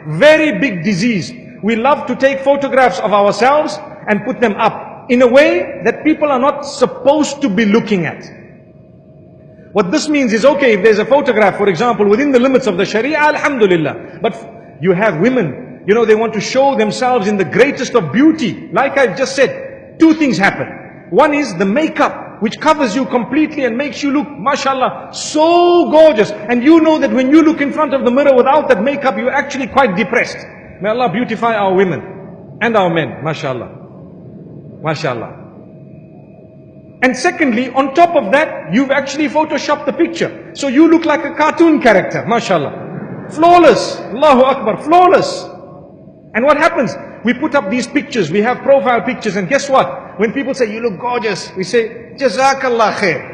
very big disease. We love to take photographs of ourselves and put them up in a way that people are not supposed to be looking at. What this means is, okay, if there's a photograph, for example, within the limits of the Sharia, alhamdulillah. But you have women, they want to show themselves in the greatest of beauty. Like I've just said, two things happen. One is the makeup, which covers you completely and makes you look, mashallah, so gorgeous. And you know that when you look in front of the mirror without that makeup, you're actually quite depressed. May Allah beautify our women and our men, mashallah. Mashallah. And secondly, on top of that, you've actually photoshopped the picture. So you look like a cartoon character, mashallah. Flawless, Allahu Akbar, flawless. And what happens? We put up these pictures, we have profile pictures, and guess what? When people say, you look gorgeous, we say, Jazakallah khair.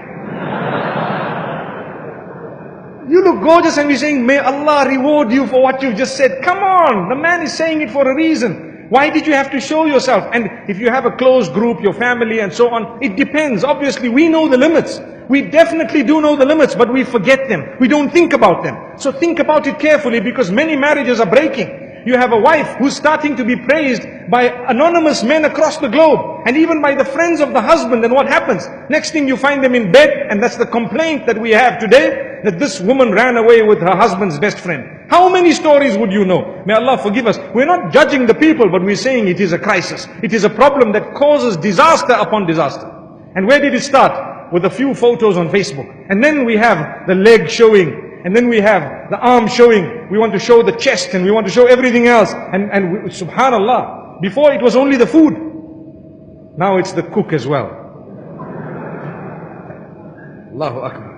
You look gorgeous, and we're saying, may Allah reward you for what you've just said. Come on, the man is saying it for a reason. Why did you have to show yourself? And if you have a close group, your family and so on, it depends. Obviously, we know the limits. We definitely do know the limits, but we forget them. We don't think about them. So think about it carefully, because many marriages are breaking. You have a wife who's starting to be praised by anonymous men across the globe, and even by the friends of the husband. And what happens? Next thing you find them in bed, and that's the complaint that we have today, that this woman ran away with her husband's best friend. How many stories would you know? May Allah forgive us. We're not judging the people, but we're saying it is a crisis. It is a problem that causes disaster upon disaster. And where did it start? With a few photos on Facebook. And then we have the leg showing. And then we have the arm showing. We want to show the chest, and we want to show everything else. And subhanallah, before it was only the food. Now it's the cook as well. Allahu Akbar.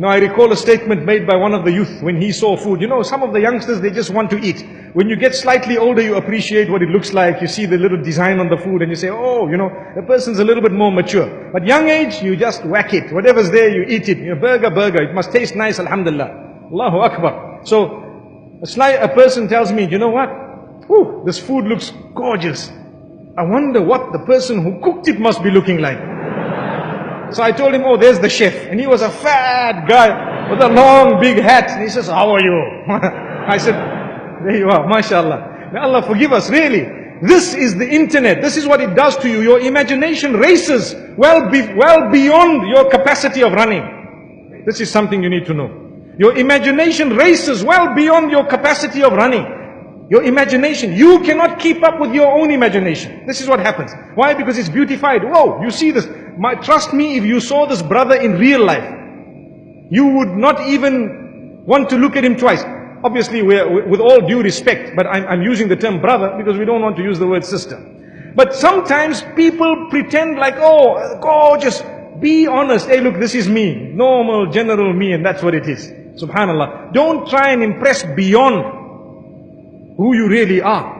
I recall a statement made by one of the youth when he saw food. Some of the youngsters, they just want to eat. When you get slightly older, you appreciate what it looks like. You see the little design on the food and you say, oh, the person's a little bit more mature. But young age, you just whack it. Whatever's there, you eat it. Burger. It must taste nice, alhamdulillah. Allahu Akbar. So, a person tells me, you know what? Ooh, this food looks gorgeous. I wonder what the person who cooked it must be looking like. So I told him, oh, there's the chef. And he was a fat guy with a long, big hat. And he says, how are you? I said, there you are, mashallah. May Allah forgive us, really. This is the internet. This is what it does to you. Your imagination races well beyond your capacity of running. This is something you need to know. Your imagination races well beyond your capacity of running. Your imagination, you cannot keep up with your own imagination. This is what happens. Why? Because it's beautified. Whoa, you see this. Trust me, if you saw this brother in real life, you would not even want to look at him twice. Obviously, with all due respect, but I'm using the term brother because we don't want to use the word sister. But sometimes people pretend like, oh, gorgeous. Be honest. Hey, look, this is me. Normal, general me, and that's what it is. Subhanallah. Don't try and impress beyond who you really are.